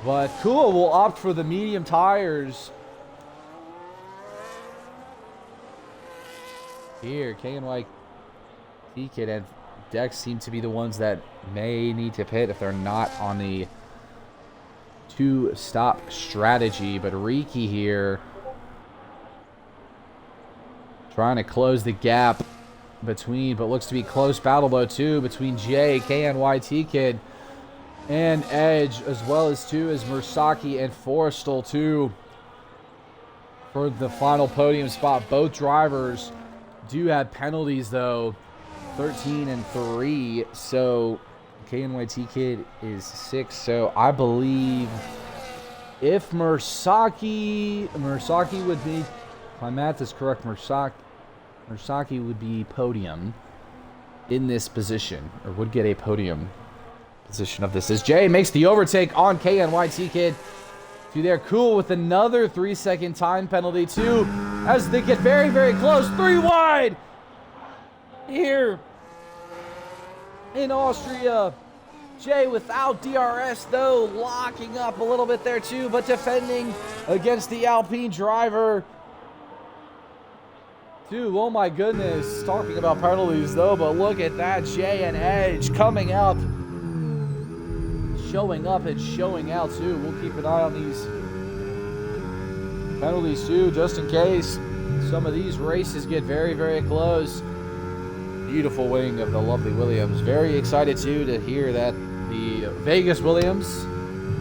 But Kua will opt for the medium tires. Here, KNYT Kid and Dex seem to be the ones that may need to pit if they're not on the 2-stop strategy. But Riki here trying to close the gap between, but looks to be close battle though too, between Jay, KNYT Kid, and Edge, as well as too as Mersacky and Forrestal too for the final podium spot. Both drivers do have penalties though, 13 and 3. So KNYT Kid is 6. So I believe if Mersacky would be, if my math is correct, Mersacky would be podium in this position, or would get a podium position of this, as Jay makes the overtake on KNYT Kid. To there, Cool with another 3-second time penalty too, as they get very, very close. 3 wide here in Austria. Jay without DRS though, locking up a little bit there too, but defending against the Alpine driver. Dude, oh my goodness, talking about penalties though, but look at that, Jay and Edge coming up, showing up and showing out too. We'll keep an eye on these penalties too, just in case some of these races get very, very close. Beautiful wing of the lovely Williams. Very excited too to hear that the Vegas Williams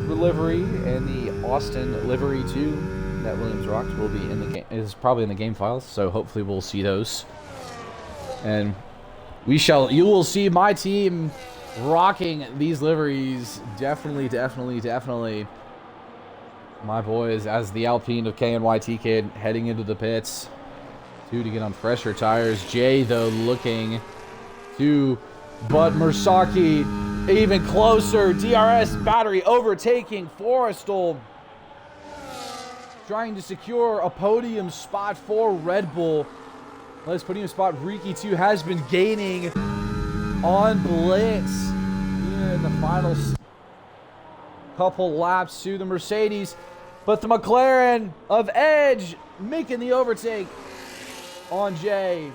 livery and the Austin livery too that Williams rocks will be in the game, is probably in the game files, so hopefully we'll see those. And you will see my team rocking these liveries. Definitely. My boys, as the Alpine of KNYT Kid heading into the pits to get on fresher tires. Jay though looking to, but Mersacky even closer. DRS battery overtaking Forrestal, trying to secure a podium spot for Red Bull. This podium spot, Riki too has been gaining on Blitz in the final couple laps to the Mercedes, but the McLaren of Edge making the overtake on Jay.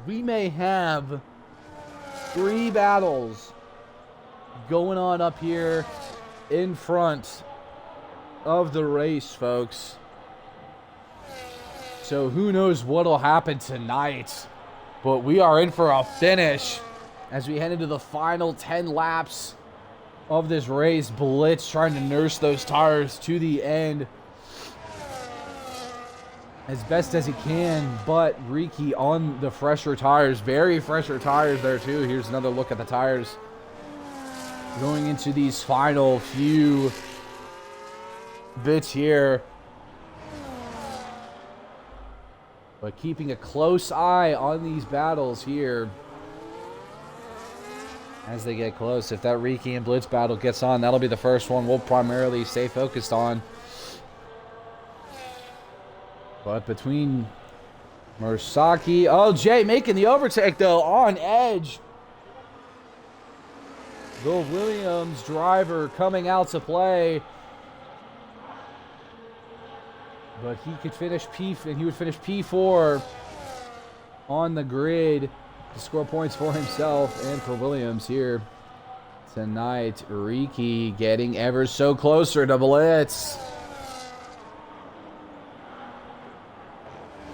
We may have 3 battles going on up here in front of the race, folks. So who knows what'll happen tonight, but we are in for a finish as we head into the final 10 laps of this race. Blitz trying to nurse those tires to the end as best as he can, but Riki on the fresher tires, very fresher tires there too. Here's another look at the tires going into these final few bits here. But keeping a close eye on these battles here as they get close. If that Ricci and Blitz battle gets on, that'll be the first one we'll primarily stay focused on. But between Mercaki, oh, Jay making the overtake though on edge. The Williams driver coming out to play. But he could finish and he would finish P4 on the grid to score points for himself and for Williams here tonight. Ricci getting ever so closer to Blitz.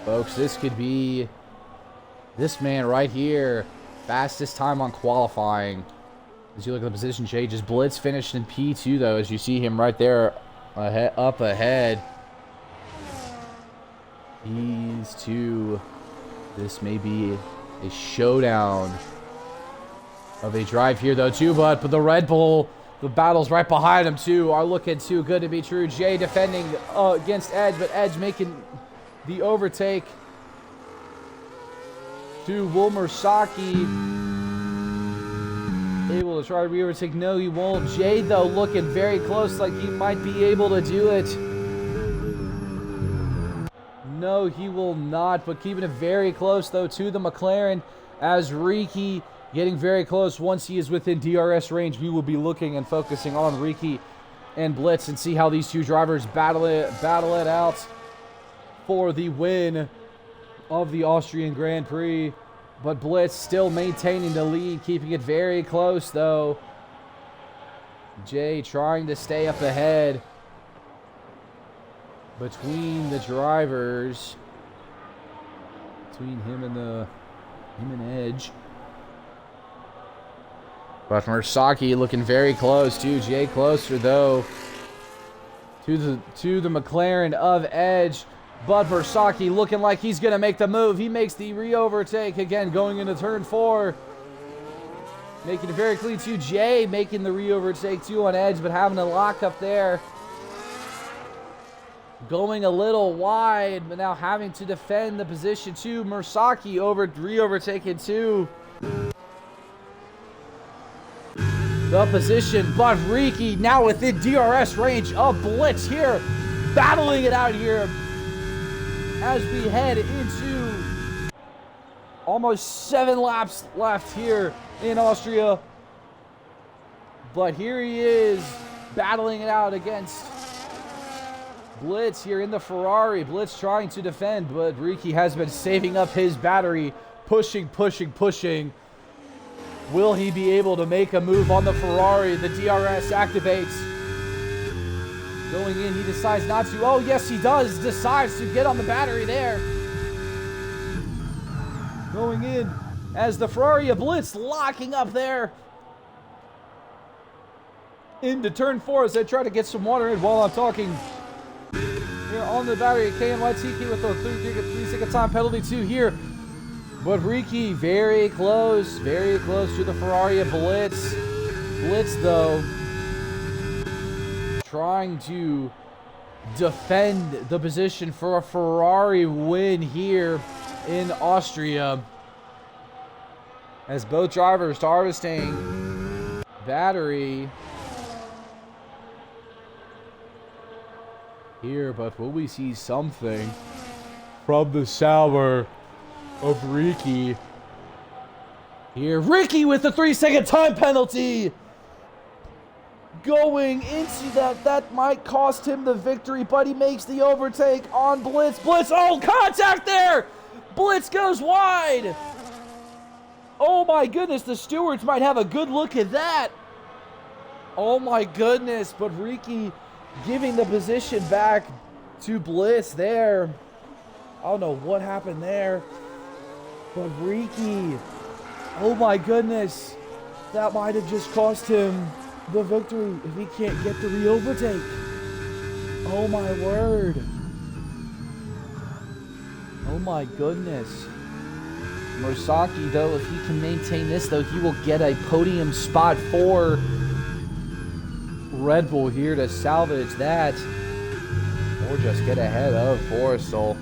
Folks, this could be this man right here. Fastest time on qualifying. As you look at the position changes, Blitz finished in P2 though, as you see him right there up ahead. These two, this may be a showdown of a drive here though too, but the Red Bull, the battles right behind him too are looking too good to be true. Jay defending against Edge, but Edge making the overtake to Mercaki. Able to try to re-overtake. No, he won't. Jay, though, looking very close, like he might be able to do it. No, he will not, but keeping it very close, though, to the McLaren, as Ricci getting very close. Once he is within DRS range, we will be looking and focusing on Ricci and Blitz and see how these two drivers battle it out for the win of the Austrian Grand Prix. But Blitz still maintaining the lead, keeping it very close, though. Jay trying to stay up ahead between the drivers, between him and Edge. But Mercaki looking very close too. Jay closer though to the McLaren of Edge. But Mercaki looking like he's going to make the move. He makes the re-overtake again going into turn 4. Making it very clean too. Jay making the re-overtake too on Edge, but having a lock up there. Going a little wide, but now having to defend the position too. Mercaki re-overtaking too the position, but Ricci now within DRS range of Blitz here. Battling it out here as we head into almost 7 laps left here in Austria. But here he is battling it out against Blitz here in the Ferrari. Blitz trying to defend, but Ricci has been saving up his battery. Pushing. Will he be able to make a move on the Ferrari? The DRS activates. Going in, he decides not to. Oh, yes, he does. Decides to get on the battery there. Going in as the Ferrari of Blitz locking up there. Into turn 4 as they try to get some water in while I'm talking. Here on the battery, KNYTK with a 3-second time penalty too here. But Ricci very close to the Ferrari of Blitz. Blitz, though, trying to defend the position for a Ferrari win here in Austria. As both drivers harvesting battery here, but will we see something from the Sauber of Ricci here? Ricci with the 3-second time penalty. Going into that might cost him the victory, but he makes the overtake on Blitz. Blitz, oh, contact there! Blitz goes wide. Oh my goodness, the stewards might have a good look at that. Oh my goodness, but Ricci giving the position back to Blitz there. I don't know what happened there, but Ricci, oh my goodness, that might have just cost him the victory if he can't get the re-overtake. Oh my word. Oh my goodness. Mercaki, though, if he can maintain this, though, he will get a podium spot for Red Bull here to salvage that, or just get ahead of Forrestal.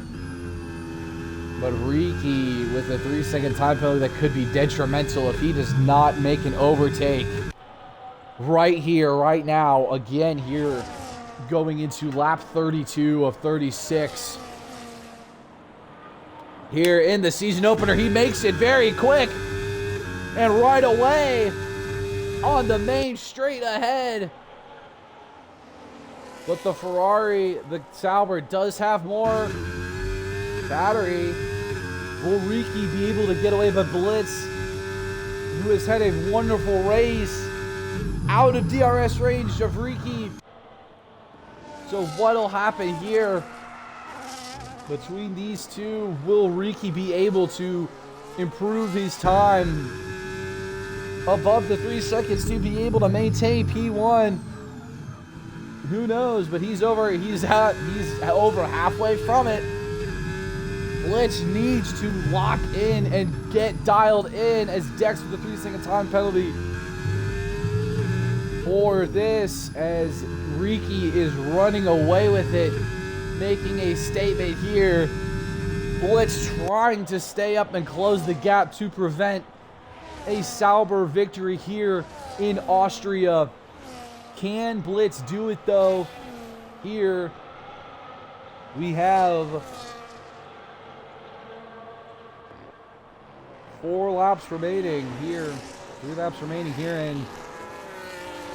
But Ricci with a 3-second time penalty that could be detrimental if he does not make an overtake. Right here, right now, again here, going into lap 32 of 36. Here in the season opener, he makes it very quick. And right away, on the main straight ahead. But the Ferrari, the Sauber, does have more battery. Will Ricci be able to get away with Blitz, who has had a wonderful race, out of DRS range of Ricci? So what'll happen here between these two? Will Ricci be able to improve his time above the 3 seconds to be able to maintain P1? Who knows? But he's over halfway from it. Blitz needs to lock in and get dialed in as Dex with the 3-second time penalty for this, as Ricci is running away with it, making a statement here. Blitz trying to stay up and close the gap to prevent a Sauber victory here in Austria. Can Blitz do it though? Here we have 4 laps remaining here. 3 laps remaining here in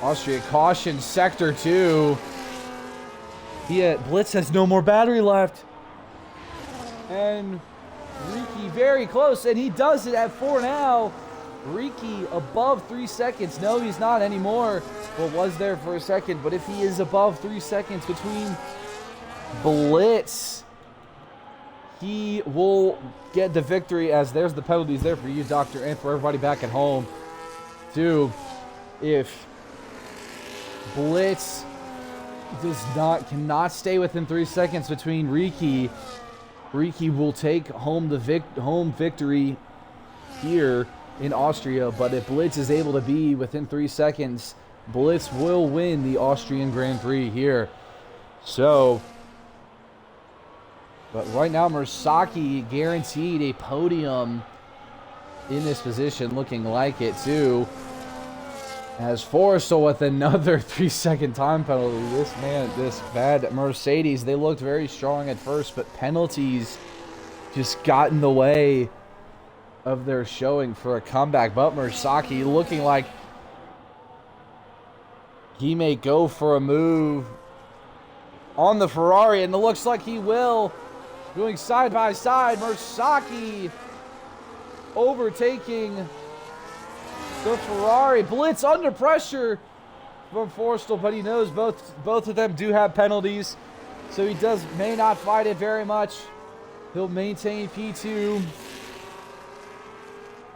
Austria. Caution, sector 2. Blitz has no more battery left. And Ricci very close, and he does it at 4 now. Ricci above 3 seconds. No, he's not anymore. Well, was there for a second, but if he is above 3 seconds between Blitz, he will get the victory, as there's the penalties there for you, Doctor, and for everybody back at home, too. If Blitz cannot stay within 3 seconds between Ricci will take home the home victory here in Austria. But if Blitz is able to be within 3 seconds, Blitz will win the Austrian Grand Prix here. So, but right now, Mercedes guaranteed a podium in this position, looking like it too. As Forrestal with another 3-second time penalty. This bad Mercedes, they looked very strong at first, but penalties just got in the way of their showing for a comeback. But Mercedes looking like he may go for a move on the Ferrari, and it looks like he will. Going side by side, Mercedes overtaking the Ferrari. Blitz under pressure from Forrestal, but he knows both of them do have penalties, so he may not fight it very much. He'll maintain P2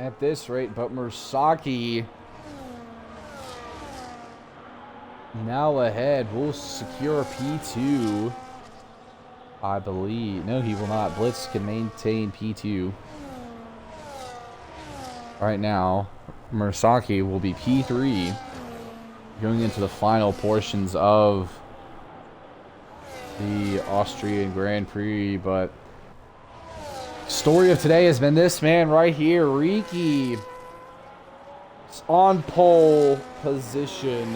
at this rate, but Mercedes now ahead will secure P2, I believe. No, he will not. Blitz can maintain P2 right now. Mercedes will be P3 going into the final portions of the Austrian Grand Prix. But story of today has been this man right here, Ricci, on pole position,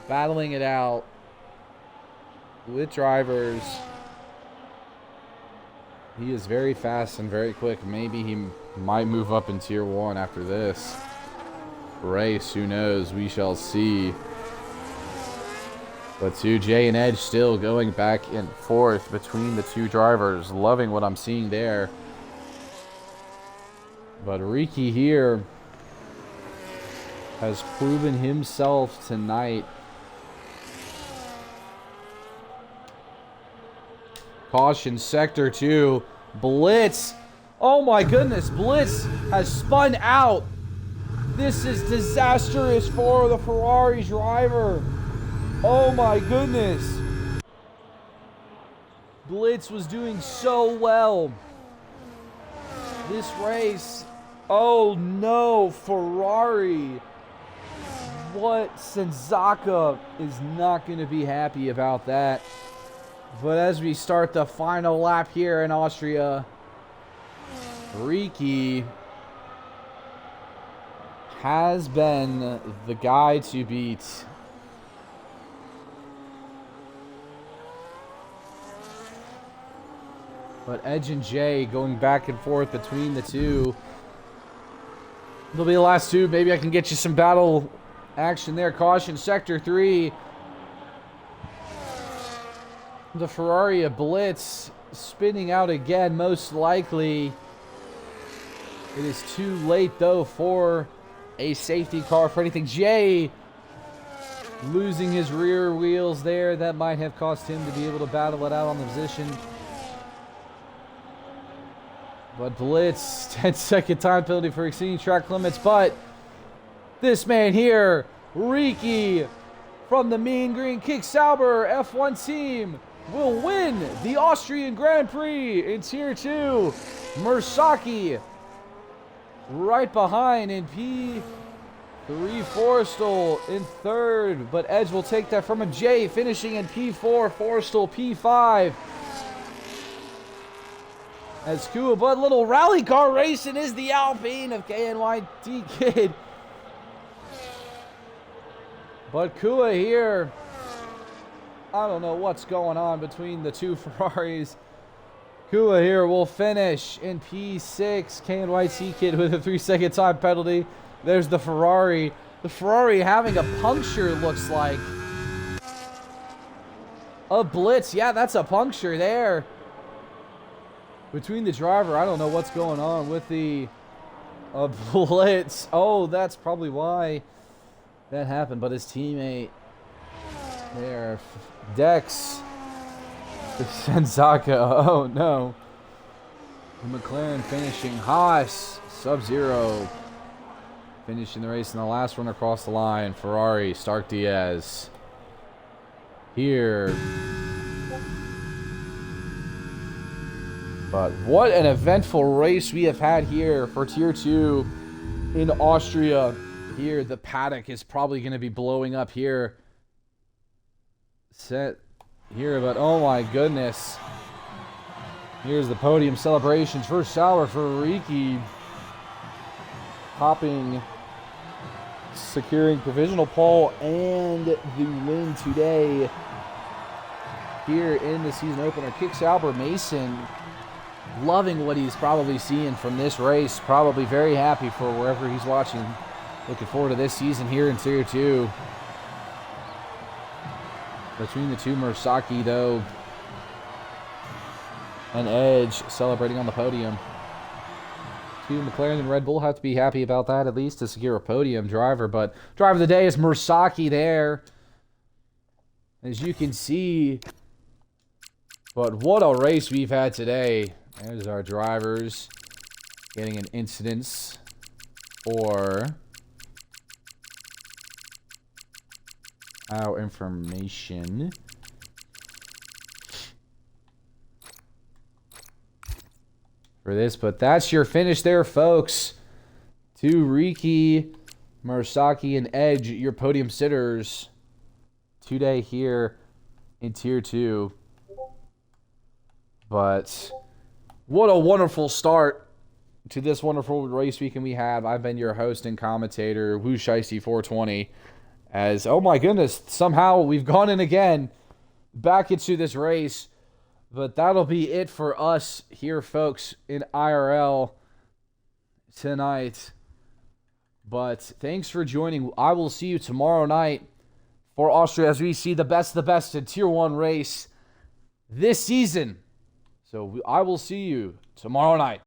battling it out with drivers. He is very fast and very quick. Maybe he might move up in Tier 1 after this race. Who knows? We shall see. But Jay and Edge still going back and forth between the two drivers. Loving what I'm seeing there. But Ricci here has proven himself tonight. Caution, sector 2. Blitz. Oh my goodness. Blitz has spun out. This is disastrous for the Ferrari driver. Oh my goodness. Blitz was doing so well this race. Oh no, Ferrari. What? Senzaka is not going to be happy about that. But as we start the final lap here in Austria, Ricky has been the guy to beat. But Edge and Jay going back and forth between the two. It'll be the last two. Maybe I can get you some battle action there. Caution, Sector 3. The Ferrari, a blitz, spinning out again, most likely. It is too late, though, for a safety car for anything. Jay losing his rear wheels there. That might have cost him to be able to battle it out on the position. But blitz, 10-second time penalty for exceeding track limits. But this man here, Ricky, from the Mean Green Kick Sauber F1 team, will win the Austrian Grand Prix in Tier 2. Mersaki right behind in P3. Forrestal in third, but Edge will take that from him. Jay finishing in P4, Forrestal P5. As Kua, but little rally car racing is the Alpine of KNYT Kid. But Kua here, I don't know what's going on between the two Ferraris. Kua here will finish in P6. KNYT Kid with a 3-second time penalty. There's the Ferrari. The Ferrari having a puncture, looks like. A blitz. Yeah, that's a puncture there. Between the driver, I don't know what's going on with the blitz. Oh, that's probably why that happened. But his teammate there, Dex Senzaka. Oh, no. McLaren finishing. Haas, Sub-Zero finishing the race in the last one across the line. Ferrari, Stark Diaz. Here. But what an eventful race we have had here for Tier 2 in Austria. Here, the paddock is probably going to be blowing up here. Set here, but oh my goodness. Here's the podium celebrations. First shower for Ricky. Popping, securing provisional pole and the win today here in the season opener. Kicks Albert Mason. Loving what he's probably seeing from this race. Probably very happy for wherever he's watching. Looking forward to this season here in Tier 2. Between the two, Mersaki, though, and Edge celebrating on the podium. Two, McLaren and Red Bull have to be happy about that, at least to secure a podium driver. But driver of the day is Mersaki there, as you can see. But what a race we've had today. There's our drivers getting an incidence for our information. For this, but that's your finish there, folks. To Ricky, Mersaki, and Edge, your podium sitters today here in Tier 2. But what a wonderful start to this wonderful race weekend we have. I've been your host and commentator, Shiesty 420. As, oh my goodness, somehow we've gone in again back into this race. But that'll be it for us here, folks, in IRL tonight. But thanks for joining. I will see you tomorrow night for Austria as we see the best of the best in Tier 1 race this season. So I will see you tomorrow night.